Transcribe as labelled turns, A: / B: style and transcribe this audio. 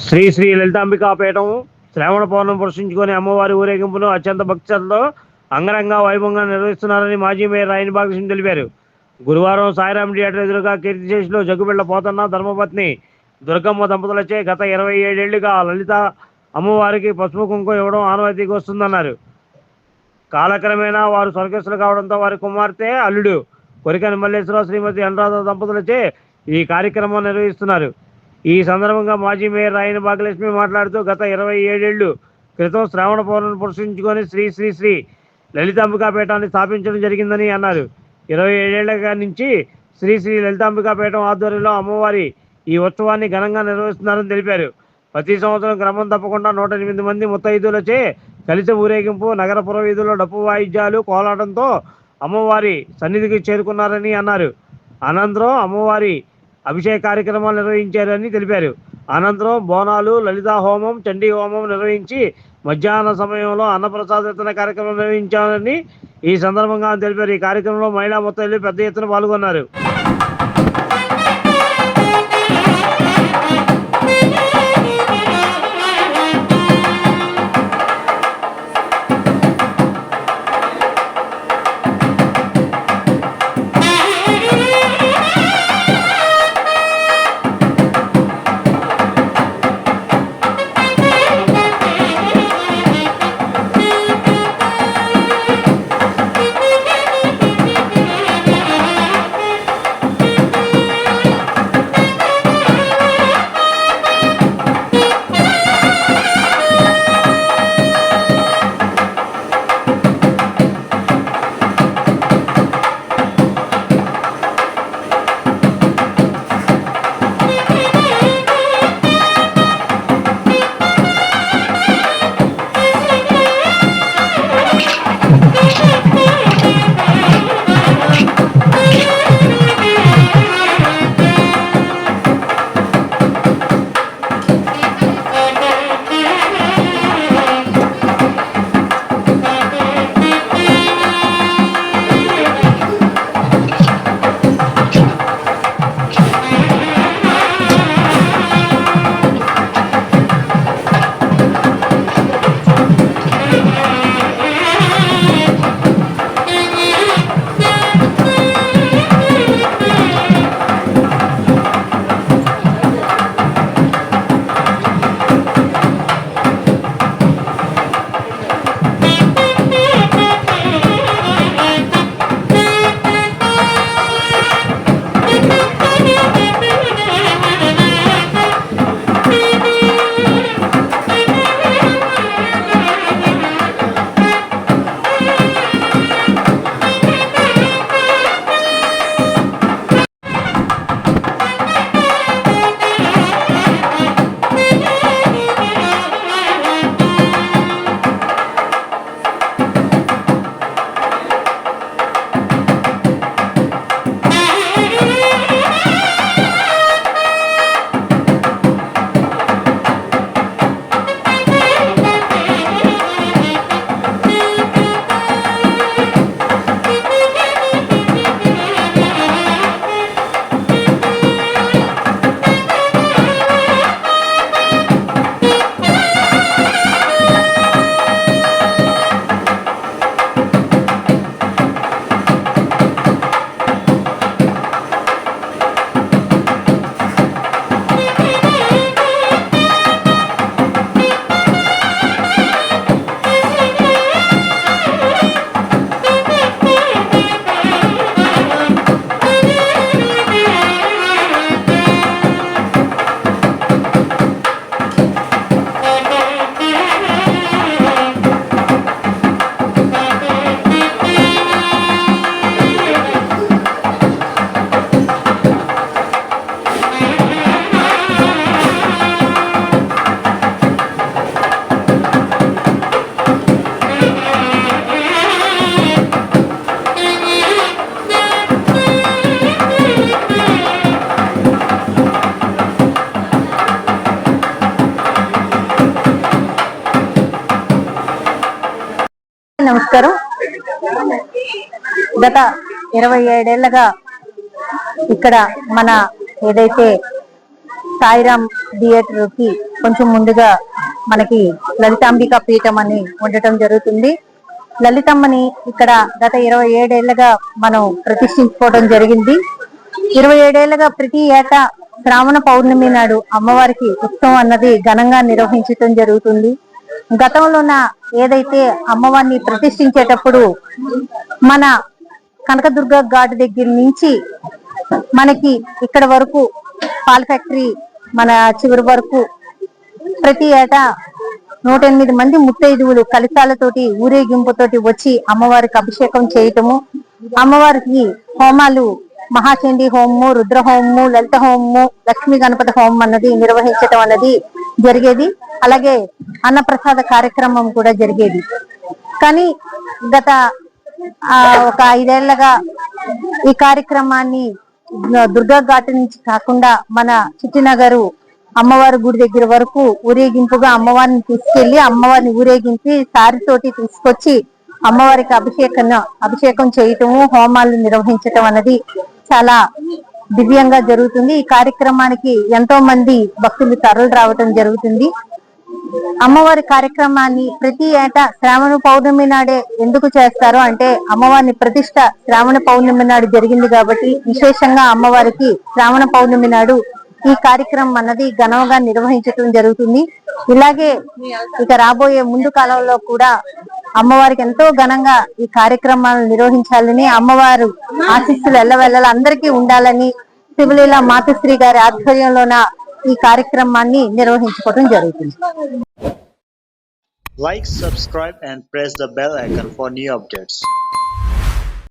A: శ్రీ శ్రీ లలితాంబికాపీఠం శ్రావణ పౌర్ణమి పురస్కరించుకొని అమ్మవారి ఊరేగింపును అత్యంత భక్తులతో అంగరంగ వైభవంగా నిర్వహిస్తున్నారని మాజీ మేయర్ రాయని బాలకృష్ణ తెలిపారు. గురువారం సాయిరాం థియేటర్ ఎదురుగా కీర్తిశేషులు జగ్గుబిళ్ళ పోతన్న ధర్మపత్ని దుర్గమ్మ దంపతులచే గత 27 ఏళ్లుగా లలిత అమ్మవారికి పసుపు కుంకుమ ఇవ్వడం ఆనవాయితీకి వస్తుందన్నారు. కాలక్రమేణా వారు స్వర్గస్థులు కావడంతో వారి కుమార్తె అల్లుడు కొరికని మల్లేశ్వరరావు శ్రీమతి అనురాధ దంపతులచే ఈ కార్యక్రమం నిర్వహిస్తున్నారు. ఈ సందర్భంగా మాజీ మేయర్ రాయని భాగ్యలక్ష్మి మాట్లాడుతూ గత 27 ఏళ్లు క్రితం శ్రావణ పౌర్ణమిని పురస్కరించుకొని శ్రీ శ్రీ శ్రీ లలితాంబికాపీఠాన్ని స్థాపించడం జరిగిందని అన్నారు. 27 ఏళ్ల నుంచి శ్రీ శ్రీ లలితాంబికాపీఠం ఆధ్వర్యంలో అమ్మవారి ఈ ఉత్సవాన్ని ఘనంగా నిర్వహిస్తున్నారని తెలిపారు. ప్రతి సంవత్సరం క్రమం తప్పకుండా 108 మంది ముత్తైదులచే కలిసి ఊరేగింపు నగర పురవీధుల్లో డప్పు వాయిద్యాలు కోలాటంతో అమ్మవారి సన్నిధికి చేరుకున్నారని అన్నారు. అనంతరం అమ్మవారి అభిషేక కార్యక్రమాలు నిర్వహించారని తెలిపారు. అనంతరం బోనాలు, లలితా హోమం, చండీ హోమం నిర్వహించి మధ్యాహ్న సమయంలో అన్నప్రసాద వితరణ కార్యక్రమం నిర్వహించారని ఈ సందర్భంగా తెలిపారు. ఈ కార్యక్రమంలో మహిళా ముత్తైదులు పెద్ద ఎత్తున పాల్గొన్నారు.
B: నమస్కారం. గత 27 ఏళ్లుగా ఇక్కడ మన ఏదైతే సాయిరామ్ థియేటర్ కి కొంచెం ముందుగా మనకి లలితాంబిక పీఠం అని ఉండటం జరుగుతుంది. లలితమ్మని ఇక్కడ గత 27 ఏళ్లుగా మనం ప్రతిష్ఠించుకోవడం జరిగింది. 27 ఏళ్లుగా ప్రతి ఏటా శ్రావణ పౌర్ణమి నాడు అమ్మవారికి ఉత్సవం అన్నది ఘనంగా నిర్వహించటం జరుగుతుంది. గతంలోన ఏదైతే అమ్మవారిని ప్రతిష్ఠించేటప్పుడు మన కనకదుర్గ ఘాట్ దగ్గర నుంచి మనకి ఇక్కడ వరకు పాల్ ఫ్యాక్టరీ మన చివరి వరకు ప్రతి ఏటా 108 మంది ముత్తైదువులు కలశాలతోటి ఊరేగింపుతోటి వచ్చి అమ్మవారికి అభిషేకం చేయటము, అమ్మవారికి హోమాలు మహాచండీ హోమము, రుద్ర హోమము, లలిత హోమము, లక్ష్మీ గణపతి హోమం అన్నది నిర్వహించటం అన్నది జరిగేది. అలాగే అన్నప్రసాద కార్యక్రమం కూడా జరిగేది. కానీ గత ఒక 5 ఏళ్లుగా ఈ కార్యక్రమాన్ని దుర్గా ఘాట్ నుంచి కాకుండా మన చిట్టినగరు అమ్మవారి గుడి దగ్గర వరకు ఊరేగింపుగా అమ్మవారిని తీసుకెళ్లి అమ్మవారిని ఊరేగించి సారితోటి తీసుకొచ్చి అమ్మవారికి అభిషేకం చేయటము, హోమాలు నిర్వహించటం అనేది చాలా దివ్యంగా జరుగుతుంది. ఈ కార్యక్రమానికి ఎంతో మంది భక్తులు తరలి రావటం జరుగుతుంది. అమ్మవారి కార్యక్రమాన్ని ప్రతి ఏటా శ్రావణ పౌర్ణమి నాడే ఎందుకు చేస్తారు అంటే అమ్మవారిని ప్రతిష్ట శ్రావణ పౌర్ణమి నాడు జరిగింది కాబట్టి విశేషంగా అమ్మవారికి శ్రావణ పౌర్ణమి నాడు ఈ కార్యక్రమం అన్నది ఘనంగా నిర్వహించడం జరుగుతుంది. ఇలాగే ఇక రాబోయే ముందు కాలంలో కూడా అమ్మవారికి ఎంతో ఘనంగా ఈ కార్యక్రమాలను నిర్వహించాలని, అమ్మవారు ఆశీస్సులు ఎల్లవెల్లల అందరికీ ఉండాలని శివలీల మాతశ్రీ గారి ఆధ్వర్యంలోన ఈ కార్యక్రమాన్ని నిర్వహించుకోవడం జరుగుతుంది.
C: Like, subscribe and press the bell icon for new updates.